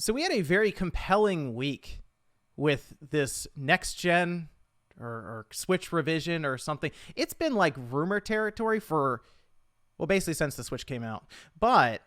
So we had a very compelling week with this next gen or Switch revision or something. It's been like rumor territory for, well, basically since the Switch came out. But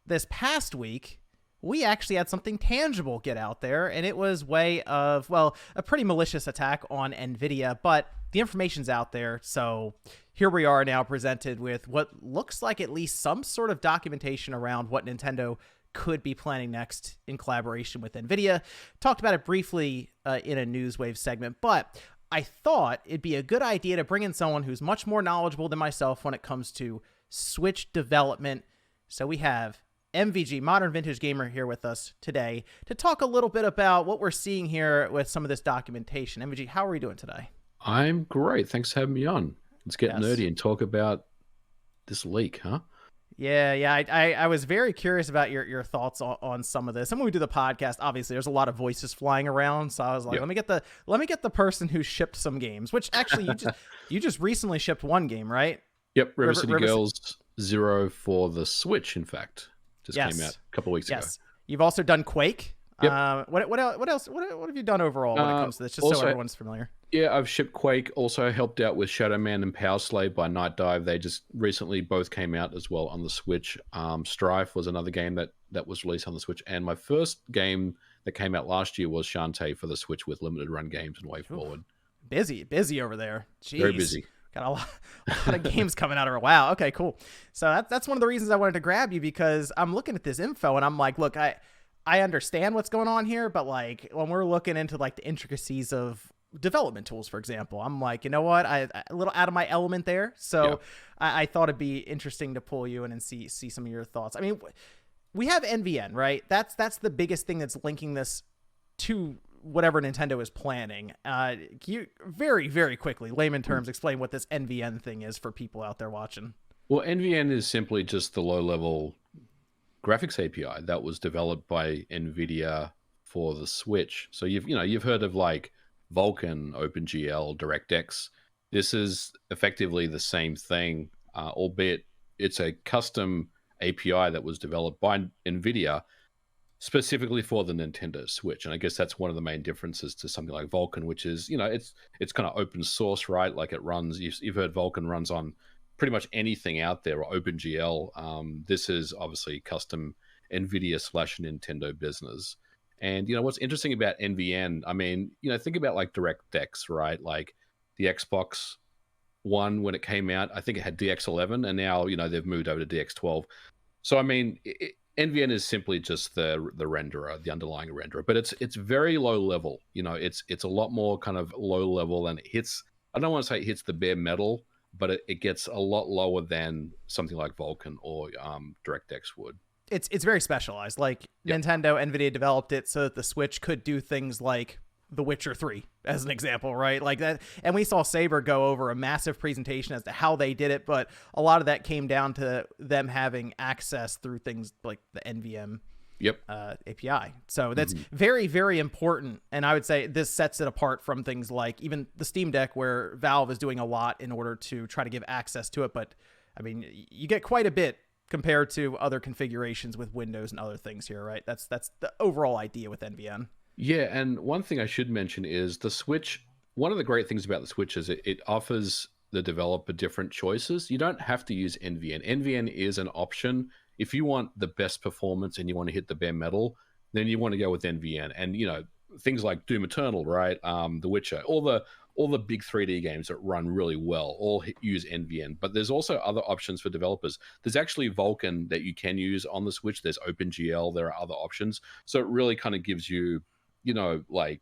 this past week, we actually had something tangible get out there, and it was way of, well, a pretty malicious attack on Nvidia, but the information's out there. So here we are now presented with what looks like at least some sort of documentation around what Nintendo could be planning next in collaboration with Nvidia. Talked about it briefly in a Newswave segment, but I thought it'd be a good idea to bring in someone who's much more knowledgeable than myself when it comes to Switch development. So we have MVG, Modern Vintage Gamer, here with us today to talk a little bit about what we're seeing here with some of this documentation. MVG, how are we doing today? I'm great. Thanks for having me on. Let's get nerdy and talk about this leak, huh? Yeah. I was very curious about your thoughts on some of this. And when we do the podcast, obviously there's a lot of voices flying around. So I was like, let me get the person who shipped some games, which actually you just recently shipped one game, right? Yep, River City Girls 0 for the Switch, in fact. Just came out a couple of weeks ago. You've also done Quake. Yep. What else? What have you done overall when it comes to this? Just so everyone's familiar. Yeah, I've shipped Quake. Also helped out with Shadow Man and Power Slave by Night Dive. They just recently both came out as well on the Switch. Strife was another game that was released on the Switch. And my first game that came out last year was Shantae for the Switch with Limited Run Games and Way Forward. Busy over there. Jeez. Very busy. Got a lot of games coming out of. Wow. Okay, cool. So that's one of the reasons I wanted to grab you, because I'm looking at this info and I'm like, look, I understand what's going on here, but like when we're looking into like the intricacies of development tools, for example, I'm like, you know what, I a little out of my element there. So I thought it'd be interesting to pull you in and see some of your thoughts. I mean, we have NVN, right? That's the biggest thing that's linking this to whatever Nintendo is planning. Can you very, very quickly, layman terms, explain what this NVN thing is for people out there watching? Well, NVN is simply just the low-level graphics API that was developed by Nvidia for the Switch. So you've heard of like Vulkan, OpenGL, DirectX. This is effectively the same thing, albeit it's a custom API that was developed by Nvidia specifically for the Nintendo Switch. And I guess that's one of the main differences to something like Vulkan, which is, it's kind of open source, right? Like it runs, you've heard Vulkan runs on pretty much anything out there, or OpenGL. This is obviously custom Nvidia/Nintendo business. And, what's interesting about NVN, I mean, think about like DirectX, right? Like the Xbox One, when it came out, I think it had DX11, and now, they've moved over to DX12. So, I mean, NVN is simply just the renderer, the underlying renderer, but it's very low level. It's a lot more kind of low level, and it hits, I don't want to say it hits the bare metal, but it gets a lot lower than something like Vulkan or DirectX would. It's very specialized. Like Nintendo, Nvidia developed it so that the Switch could do things like The Witcher 3, as an example, right? Like that. And we saw Saber go over a massive presentation as to how they did it, but a lot of that came down to them having access through things like the NVM API. So that's very, very important. And I would say this sets it apart from things like even the Steam Deck, where Valve is doing a lot in order to try to give access to it. But I mean, you get quite a bit compared to other configurations with Windows and other things here, right? That's the overall idea with NVN. Yeah, and one thing I should mention is the Switch. One of the great things about the Switch is it offers the developer different choices. You don't have to use NVN. NVN is an option. If you want the best performance and you want to hit the bare metal, then you want to go with NVN. And, things like Doom Eternal, right? The Witcher, all the big 3D games that run really well all use NVN. But there's also other options for developers. There's actually Vulkan that you can use on the Switch. There's OpenGL. There are other options. So it really kind of gives you, like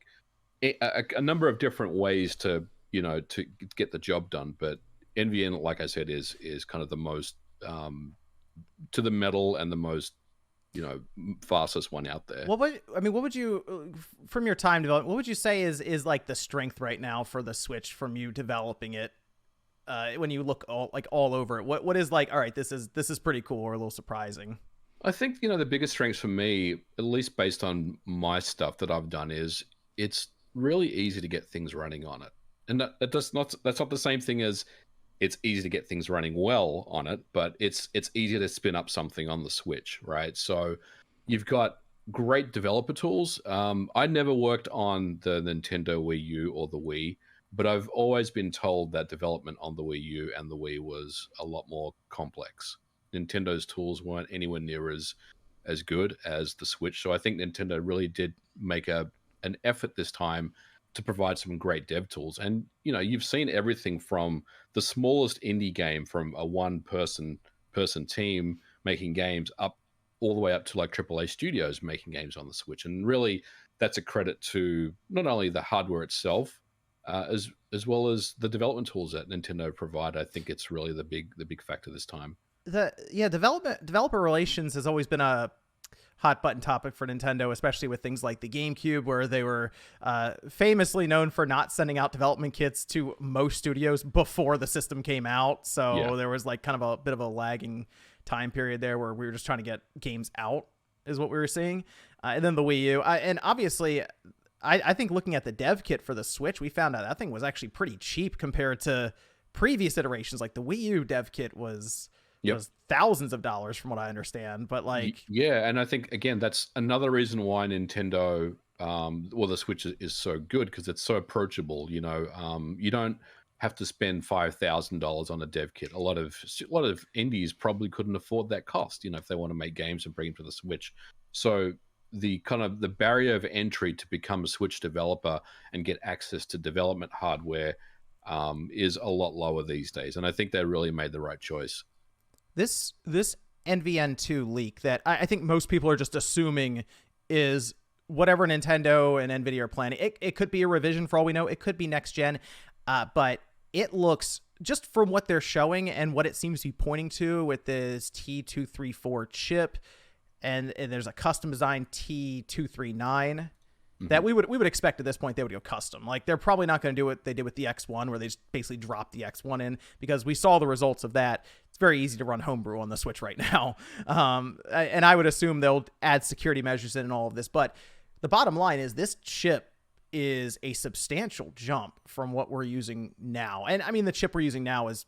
a number of different ways to get the job done. But NVN, like I said, is kind of the most to the metal and the most fastest one out there. What would you, from your time developing, what would you say is like the strength right now for the Switch from you developing it? When you look all over it, what is like, all right, this is pretty cool or a little surprising? I think, the biggest strengths for me, at least based on my stuff that I've done, is it's really easy to get things running on it. And that's not the same thing as it's easy to get things running well on it, but it's easier to spin up something on the Switch, right? So you've got great developer tools. I never worked on the Nintendo Wii U or the Wii, but I've always been told that development on the Wii U and the Wii was a lot more complex. Nintendo's tools weren't anywhere near as good as the Switch, so I think Nintendo really did make an effort this time to provide some great dev tools. And you've seen everything from the smallest indie game from a one person team making games up all the way up to like AAA studios making games on the Switch. And really, that's a credit to not only the hardware itself, as well as the development tools that Nintendo provide. I think it's really the big factor this time. Developer relations has always been a hot button topic for Nintendo, especially with things like the GameCube, where they were famously known for not sending out development kits to most studios before the system came out. So Yeah. there was like kind of a bit of a lagging time period there where we were just trying to get games out, is what we were seeing. And then the Wii U. And obviously, I think looking at the dev kit for the Switch, we found out that thing was actually pretty cheap compared to previous iterations. Like the Wii U dev kit was thousands of dollars from what I understand. But like, yeah, and I think again that's another reason why Nintendo, well, the Switch is so good because it's so approachable. You don't have to spend $5,000 on a dev kit. A lot of indies probably couldn't afford that cost. If they want to make games and bring them to the Switch. So the kind of the barrier of entry to become a Switch developer and get access to development hardware is a lot lower these days, and I think they really made the right choice. This NVN2 leak that I think most people are just assuming is whatever Nintendo and Nvidia are planning. It could be a revision for all we know. It could be next gen, but it looks, just from what they're showing and what it seems to be pointing to with this T234 chip, and there's a custom designed T239 that we would expect at this point they would go custom. Like they're probably not going to do what they did with the X1, where they just basically dropped the X1 in, because we saw the results of that. It's very easy to run homebrew on the Switch right now. And I would assume they'll add security measures in and all of this. But the bottom line is this chip is a substantial jump from what we're using now. And I mean, the chip we're using now is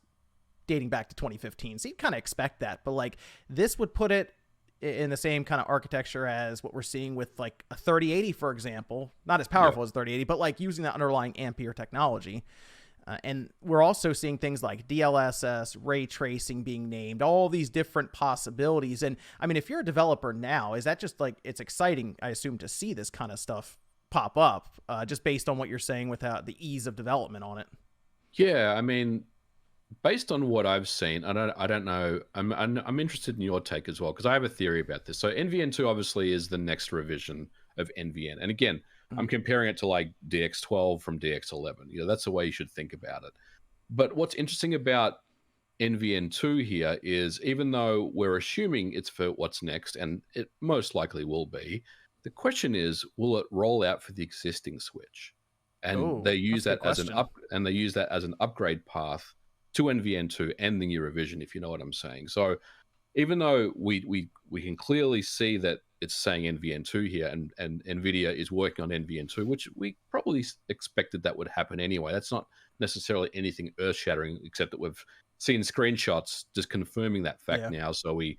dating back to 2015. So you kind of expect that. But like this would put it in the same kind of architecture as what we're seeing with like a 3080, for example. Not as powerful as 3080, but like using that underlying Ampere technology. And we're also seeing things like DLSS, ray tracing being named, all these different possibilities. And I mean, if you're a developer now, is that just like, it's exciting, I assume, to see this kind of stuff pop up, just based on what you're saying with the ease of development on it? Yeah, I mean, based on what I've seen, I don't know. I'm interested in your take as well, because I have a theory about this. So NVN2 obviously is the next revision of NVN, and again, I'm comparing it to like DX12 from DX11. That's the way you should think about it. But what's interesting about NVN2 here is, even though we're assuming it's for what's next, and it most likely will be, the question is, will it roll out for the existing Switch? And they use that as an upgrade path to NVN2 and the new revision, if you know what I'm saying. So even though we can clearly see that it's saying NVN2 here, and Nvidia is working on NVN2, which we probably expected that would happen anyway. That's not necessarily anything earth-shattering, except that we've seen screenshots just confirming that fact now. So we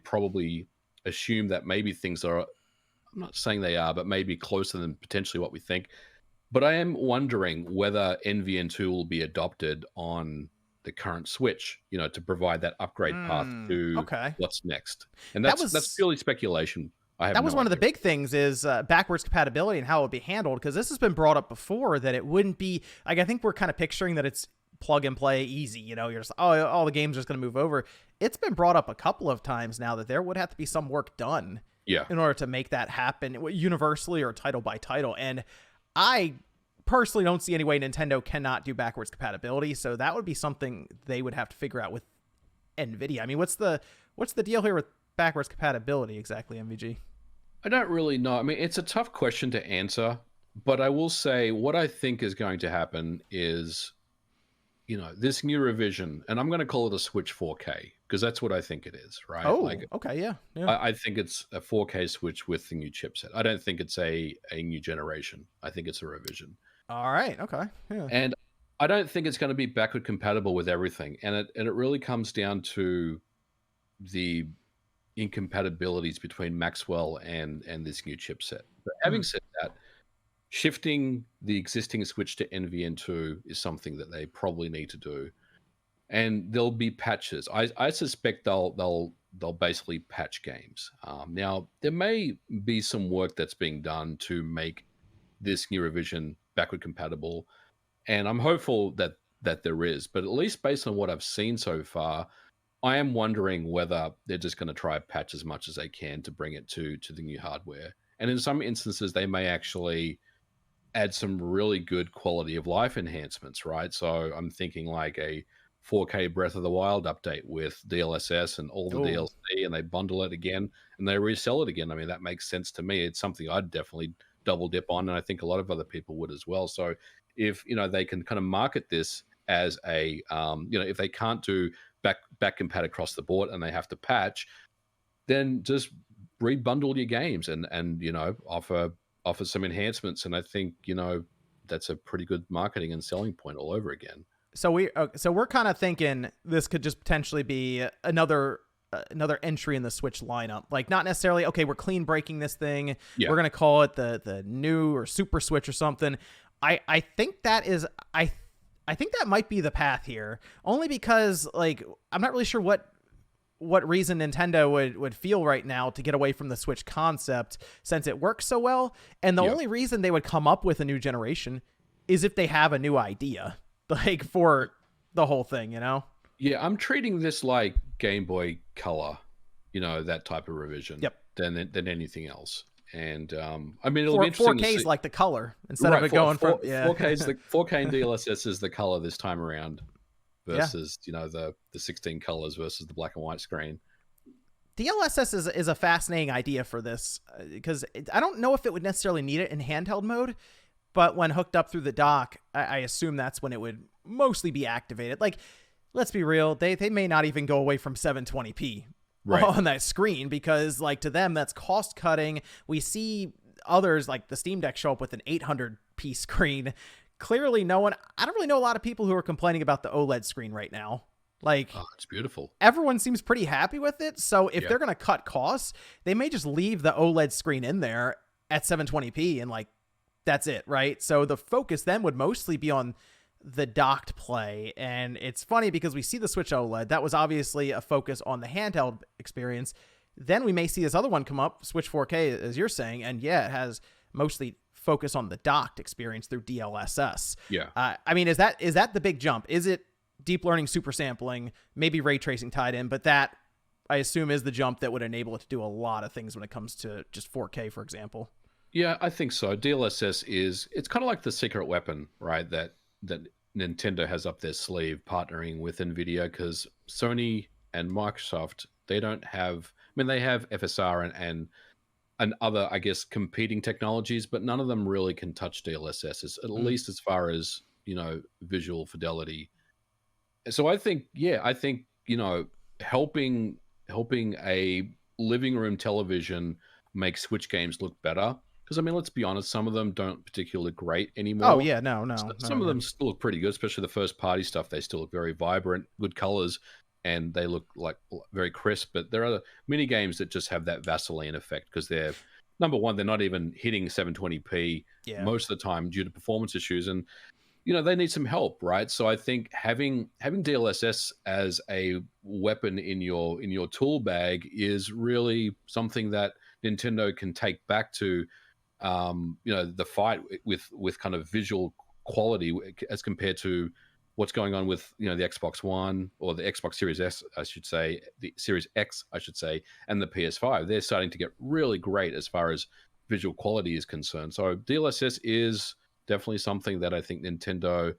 probably assume that maybe things are, I'm not saying they are, but maybe closer than potentially what we think. But I am wondering whether NVN2 will be adopted on the current Switch, to provide that upgrade path to what's next. And that's purely speculation. That was one of the big things, is backwards compatibility and how it would be handled, because this has been brought up before, that it wouldn't be like, I think we're kind of picturing that it's plug and play easy. You're just, all the games are just going to move over. It's been brought up a couple of times now that there would have to be some work done in order to make that happen universally or title by title. And I personally don't see any way Nintendo cannot do backwards compatibility, so that would be something they would have to figure out with Nvidia. I mean, what's the deal here with backwards compatibility exactly, MVG? I don't really know. I mean, it's a tough question to answer, but I will say what I think is going to happen is, this new revision, and I'm going to call it a Switch 4K, because that's what I think it is, right? Okay, yeah. I think it's a 4K Switch with the new chipset. I don't think it's a new generation. I think it's a revision. All right, okay. Yeah. And I don't think it's going to be backward compatible with everything. And it really comes down to the incompatibilities between Maxwell and this new chipset. But Hmm. having said that, shifting the existing switch to NVN2 is something that they probably need to do, and there'll be patches. I suspect they'll basically patch games. Now there may be some work that's being done to make this new revision backward compatible, and I'm hopeful that there is. But at least based on what I've seen so far, I am wondering whether they're just going to try to patch as much as they can to bring it to the new hardware. And in some instances, they may actually add some really good quality of life enhancements, right? So I'm thinking like a 4K Breath of the Wild update with DLSS and all the Oh, DLC, and they bundle it again and they resell it again. I mean, that makes sense to me. It's something I'd definitely double dip on, and I think a lot of other people would as well. So if they can kind of market this as a if they can't do back compat across the board and they have to patch, then just rebundle your games and offer some enhancements. And I think that's a pretty good marketing and selling point all over again. so we're kind of thinking this could just potentially be another entry in the Switch lineup. Like, not necessarily, okay, we're clean breaking this thing. Yeah. We're gonna call it the new or Super Switch or something. I think that is I think that might be the path here. Only because, like, I'm not really sure what reason Nintendo would feel right now to get away from the Switch concept, since it works so well. And the Yeah. only reason they would come up with a new generation is if they have a new idea, like, for the whole thing, you know? Yeah, I'm treating this like Game Boy Color, that type of revision. Yep. Than anything else. And I mean, it'll be 4, interesting 4K to is see. like the color instead of Right, it going from, yeah. 4K is the 4K and DLSS is the color this time around Yeah. versus the 16 colors versus the black and white screen. DLSS is a fascinating idea for this, because I don't know if it would necessarily need it in handheld mode, but when hooked up through the dock, I assume that's when it would mostly be activated. Like, let's be real, they may not even go away from 720p Right. on that screen, because, like, to them that's cost cutting. We see others like the Steam Deck show up with an 800p screen. Clearly, I don't really know a lot of people who are complaining about the OLED screen right now. Like, Oh, it's beautiful. everyone seems pretty happy with it. So if Yeah. they're going to cut costs, they may just leave the OLED screen in there at 720p and, like, that's it, right? So the focus then would mostly be on the docked play. And it's funny because we see the Switch OLED. That was obviously a focus on the handheld experience. Then we may see this other one come up, Switch 4K, as you're saying. And yeah, it has mostly focus on the docked experience through DLSS. Yeah. I mean, is that the big jump? Is it deep learning, super sampling, maybe ray tracing tied in? But that, I assume, is the jump that would enable it to do a lot of things when it comes to just 4K, for example. Yeah, I think so. DLSS it's kind of like the secret weapon, right? That Nintendo has up their sleeve, partnering with Nvidia, because Sony and Microsoft, they don't have. I mean, they have FSR and other, I guess, competing technologies, but none of them really can touch DLSS, at least as far as visual fidelity. So I think, helping a living room television make Switch games look better. Because I mean, let's be honest, some of them don't particularly look great anymore. Oh yeah, no. Some of them still look pretty good, especially the first party stuff. They still look very vibrant, good colors, and they look like very crisp. But there are many games that just have that Vaseline effect because they're, number one, they're not even hitting 720p most of the time due to performance issues, and they need some help, right? So I think having DLSS as a weapon in your tool bag is really something that Nintendo can take back to the fight with kind of visual quality as compared to what's going on with the Xbox One or the Xbox Series S, I should say, the Series X, I should say, and the PS5. They're starting to get really great as far as visual quality is concerned. So DLSS is definitely something that I think Nintendo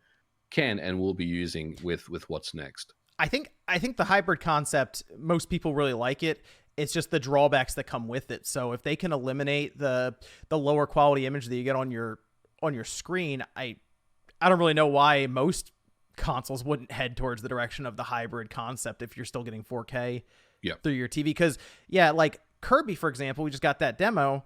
can and will be using with what's next. I think the hybrid concept, most people really like it. It's just the drawbacks that come with it. So if they can eliminate the lower quality image that you get on your screen, I don't really know why most consoles wouldn't head towards the direction of the hybrid concept if you're still getting 4K through your TV. Because like Kirby, for example, we just got that demo.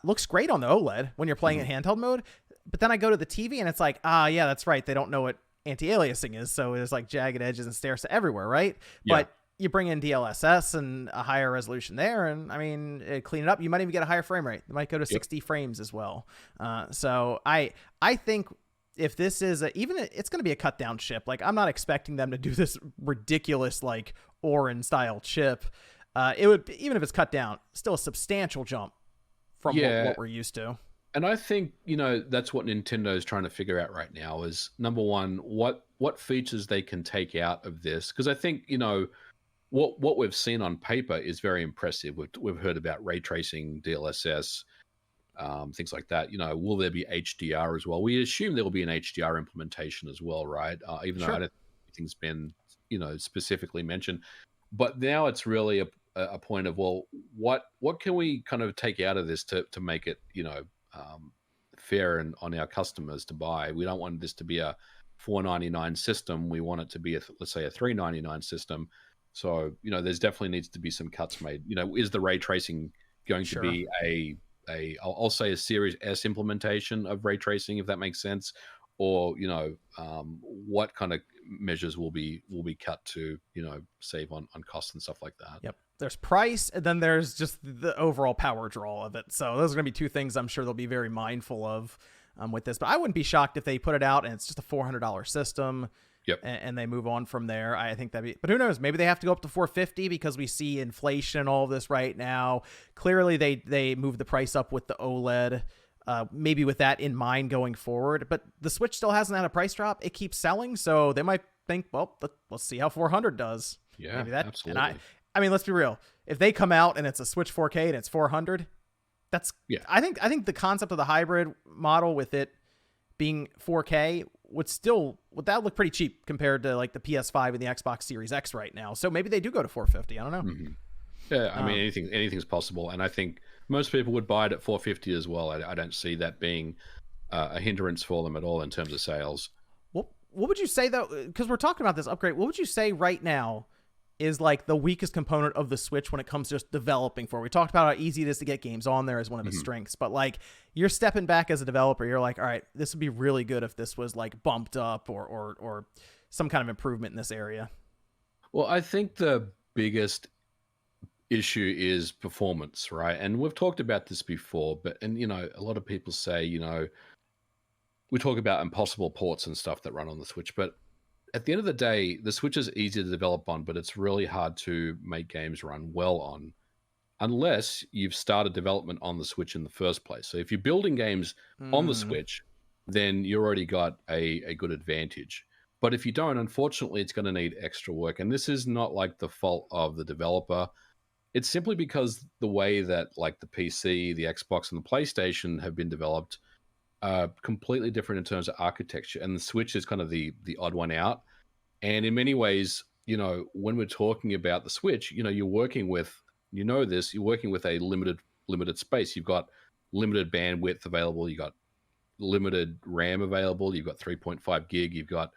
Looks great on the OLED when you're playing in handheld mode. But then I go to the TV and it's like, yeah, that's right. They don't know what anti-aliasing is. So there's like jagged edges and stairs everywhere, right? Yeah. But you bring in DLSS and a higher resolution there, and I mean, clean it up. You might even get a higher frame rate. It might go to 60 frames as well. So I think if this is it's going to be a cut down chip. Like, I'm not expecting them to do this ridiculous like Orin style chip. It would, even if it's cut down, still a substantial jump from what we're used to. And I think, that's what Nintendo is trying to figure out right now is, number one, what features they can take out of this. Because I think, what we've seen on paper is very impressive. We've heard about ray tracing, DLSS, things like that. Will there be HDR as well? We assume there will be an HDR implementation as well, right? Even though I don't think anything's been, specifically mentioned. But now it's really a point of, well, what can we kind of take out of this to make it, fair and on our customers to buy? We don't want this to be a $499 system. We want it to be let's say a $399 system. So, there's definitely needs to be some cuts made. Is the ray tracing going to be I'll say a Series S implementation of ray tracing, if that makes sense? Or, what kind of measures will be cut to, save on costs and stuff like that? Yep. There's price, and then there's just the overall power draw of it. So those are going to be two things I'm sure they'll be very mindful of with this. But I wouldn't be shocked if they put it out and it's just a $400 system. Yep. And they move on from there. I think but who knows? Maybe they have to go up to $450 because we see inflation and all of this right now. Clearly, they move the price up with the OLED. Maybe with that in mind going forward. But the Switch still hasn't had a price drop. It keeps selling, so they might think, well, let's see how 400 does. Yeah, maybe that. absolutely. And I mean, let's be real. If they come out and it's a Switch 4K and it's 400, that's I think the concept of the hybrid model with it being 4K would that look pretty cheap compared to like the PS5 and the Xbox Series X right now. So maybe they do go to 450. I don't know. Mm-hmm. Yeah, I mean, anything's possible, and I think most people would buy it at 450 as well. I don't see that being a hindrance for them at all in terms of sales. What would you say though? Because we're talking about this upgrade. What would you say right now is like the weakest component of the Switch when it comes to just developing for? We talked about how easy it is to get games on there as one of its strengths, but like you're stepping back as a developer, you're like, all right, this would be really good if this was like bumped up or some kind of improvement in this area. Well, I think the biggest issue is performance, right? And we've talked about this before, but a lot of people say, we talk about impossible ports and stuff that run on the Switch, but at the end of the day, the Switch is easy to develop on, but it's really hard to make games run well on unless you've started development on the Switch in the first place. So if you're building games on the Switch, then you already got a good advantage. But if you don't, unfortunately, it's going to need extra work. And this is not like the fault of the developer. It's simply because the way that like the PC, the Xbox, and the PlayStation have been developed are completely different in terms of architecture. And the Switch is kind of the odd one out. And in many ways, when we're talking about the Switch, you're working with, you're working with a limited space. You've got limited bandwidth available. You've got limited RAM available. You've got 3.5 gig. You've got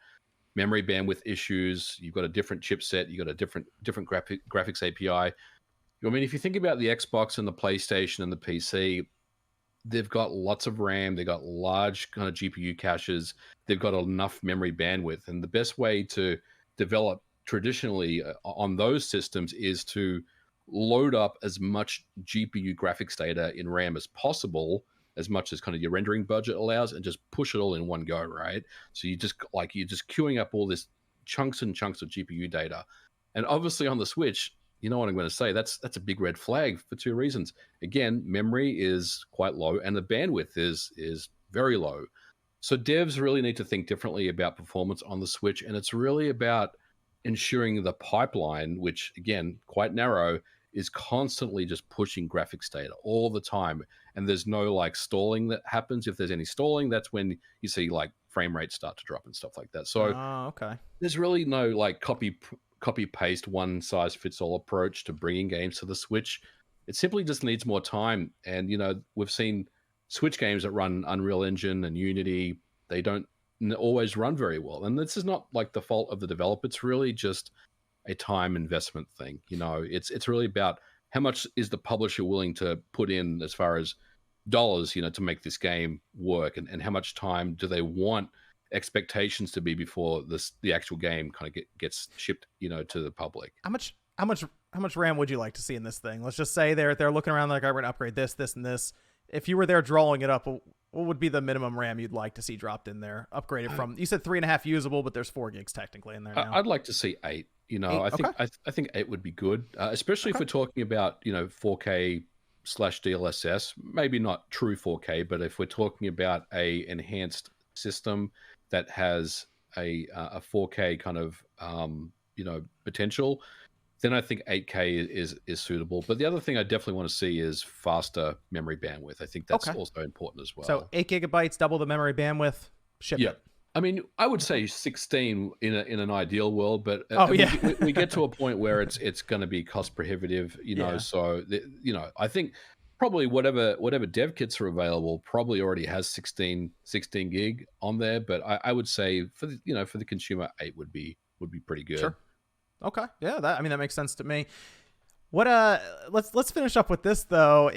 memory bandwidth issues. You've got a different chipset. You've got a different graphics API. I mean, if you think about the Xbox and the PlayStation and the PC, they've got lots of RAM. They've got large kind of GPU caches. They've got enough memory bandwidth. And the best way to develop traditionally on those systems is to load up as much GPU graphics data in RAM as possible, as much as kind of your rendering budget allows, and just push it all in one go, right? So you're just queuing up all this chunks and chunks of GPU data. And obviously on the Switch, you know what I'm going to say, that's a big red flag for two reasons. Again, memory is quite low and the bandwidth is very low. So devs really need to think differently about performance on the Switch, and it's really about ensuring the pipeline, which again, quite narrow, is constantly just pushing graphics data all the time. And there's no like stalling that happens. If there's any stalling, that's when you see like frame rates start to drop and stuff like that. So okay. There's really no like copy paste one size fits all approach to bringing games to the Switch. It simply just needs more time. And we've seen Switch games that run Unreal Engine and Unity, they don't always run very well. And this is not like the fault of the developer. It's really just a time investment thing. It's really about how much is the publisher willing to put in as far as dollars, to make this game work, and how much time do they want expectations to be before the actual game kind of gets shipped, to the public. how much RAM would you like to see in this thing? Let's just say they're looking around like, "All right, we're gonna upgrade this, this, and this." If you were there drawing it up, what would be the minimum RAM you'd like to see dropped in there? Upgraded from, you said 3.5 usable, but there's 4 gigs technically in there now. I'd like to see 8. You know, Eight? I think 8 would be good, especially if we're talking about 4K slash DLSS. Maybe not true 4K, but if we're talking about a enhanced system that has a 4K kind of potential, then I think 8K is suitable. But the other thing I definitely want to see is faster memory bandwidth. I think that's also important as well. So 8 gigabytes, double the memory bandwidth, ship it. I mean, I would say 16 in an ideal world, but we get to a point where it's going to be cost prohibitive, So I think probably whatever dev kits are available probably already has 16 gig on there. But I would say for the consumer, 8 would be pretty good. Sure. Okay. Yeah. That makes sense to me. What let's finish up with this though.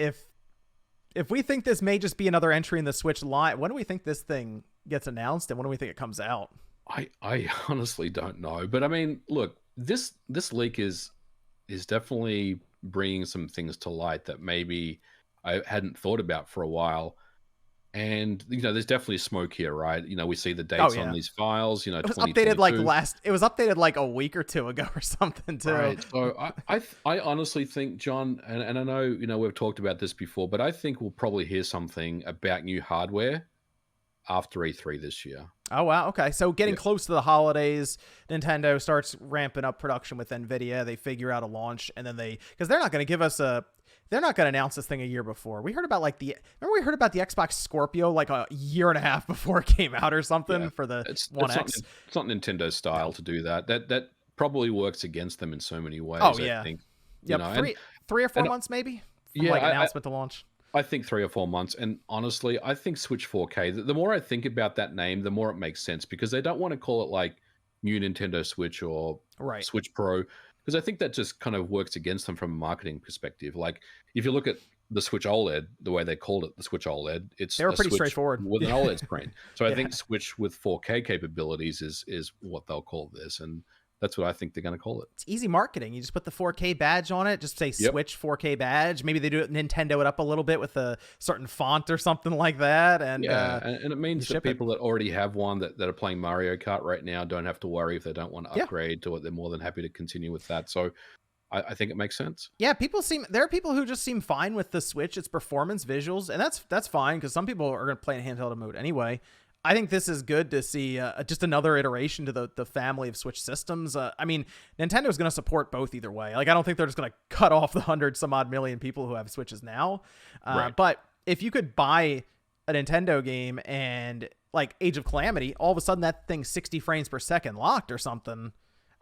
If we think this may just be another entry in the Switch line, when do we think this thing gets announced, and when do we think it comes out? I honestly don't know, but I mean, look, this leak is definitely bringing some things to light that maybe I hadn't thought about for a while. And there's definitely smoke here, right? We see the dates on these files. It was updated it was updated like a week or two ago or something too. Right. So I honestly think, John, and I know we've talked about this before, but I think we'll probably hear something about new hardware after E3 this year. Oh wow. Okay. So getting close to the holidays, Nintendo starts ramping up production with Nvidia. They figure out a launch, and then because they're not going to give us they're not going to announce this thing a year before. We heard about the Xbox Scorpio like a year and a half before it came out or something for the One X. It's not Nintendo's style to do that. That probably works against them in so many ways. Oh yeah. I think. Three or 4 months maybe. From announcement to launch. I think 3 or 4 months. And honestly, I think Switch 4K, the more I think about that name, the more it makes sense, because they don't want to call it like new Nintendo Switch or Switch Pro, because I think that just kind of works against them from a marketing perspective. Like if you look at the Switch OLED, the way they called it, the Switch OLED, they were pretty Switch straightforward with an OLED screen. So I think Switch with 4K capabilities is what they'll call this. And that's what I think they're going to call it. It's easy marketing. You just put the 4K badge on it. Just say Switch 4K badge. Maybe they do it, Nintendo it up a little bit with a certain font or something like that. And and it means that people that already have one that are playing Mario Kart right now don't have to worry if they don't want to upgrade to it. They're more than happy to continue with that. So I think it makes sense. Yeah, there are people who just seem fine with the Switch. It's performance, visuals, and that's fine because some people are going to play in handheld mode anyway. I think this is good to see just another iteration to the family of Switch systems. I mean, Nintendo's going to support both either way. Like, I don't think they're just going to cut off the 100-some-odd million people who have Switches now. But if you could buy a Nintendo game and, like, Age of Calamity, all of a sudden that thing's 60 frames per second locked or something,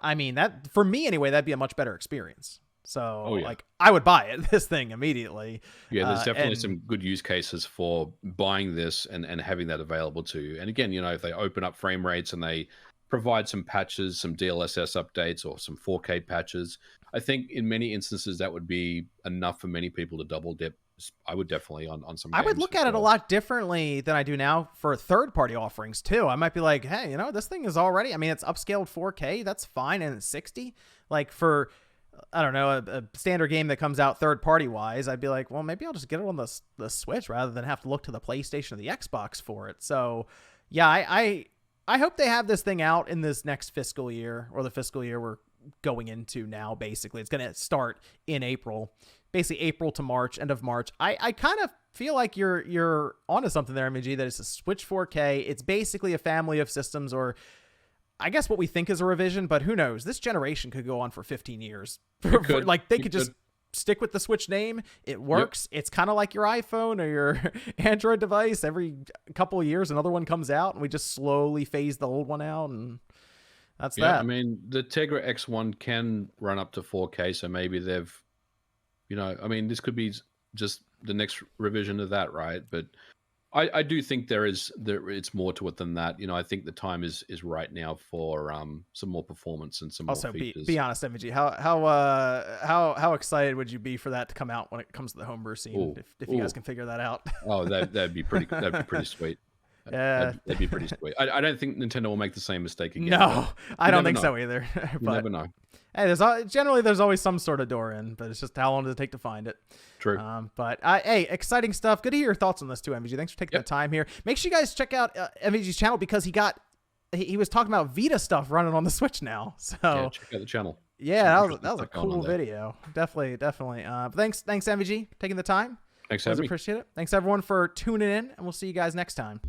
I mean, that, for me anyway, that'd be a much better experience. So, I would buy this thing immediately. Yeah, there's definitely some good use cases for buying this and having that available to you. And again, if they open up frame rates and they provide some patches, some DLSS updates or some 4K patches, I think in many instances that would be enough for many people to double dip. I would definitely on some games. I would look at it a lot differently than I do now for third-party offerings, too. I might be like, hey, this thing is already, it's upscaled 4K. That's fine. And it's 60. Like, for... I don't know, a standard game that comes out third-party wise, I'd be like, well, maybe I'll just get it on the Switch rather than have to look to the PlayStation or the Xbox for it. So, yeah, I hope they have this thing out in this next fiscal year, or the fiscal year we're going into now, basically. It's going to start in April, basically April to March, end of March. I kind of feel like you're onto something there, MVG, that it's a Switch 4K. It's basically a family of systems, or... I guess what we think is a revision, but who knows? This generation could go on for 15 years. They could just stick with the Switch name. It works. It's kind of like your iPhone or your Android device. Every couple of years, another one comes out, and we just slowly phase the old one out, and that's that. I mean, the Tegra X1 can run up to 4K, so maybe they've, this could be just the next revision of that, right? But I do think it's more to it than that. I think the time is right now for some more performance and some more features. Also, be honest, MVG, how excited would you be for that to come out when it comes to the homebrew scene? If you guys can figure that out. Oh, that'd be pretty sweet. That'd be pretty sweet. I don't think Nintendo will make the same mistake again. No, I don't think know. so either. You But never know. hey, there's always some sort of door in, but it's just how long does it take to find it? True. But hey, exciting stuff. Good to hear your thoughts on this too, MVG. Thanks for taking the time here. Make sure you guys check out MVG's channel because he was talking about Vita stuff running on the Switch now. So yeah, check out the channel. yeah, that was a cool video. Definitely. Thanks MVG for taking the time. Thanks for having me. Appreciate it. Thanks everyone for tuning in, and we'll see you guys next time.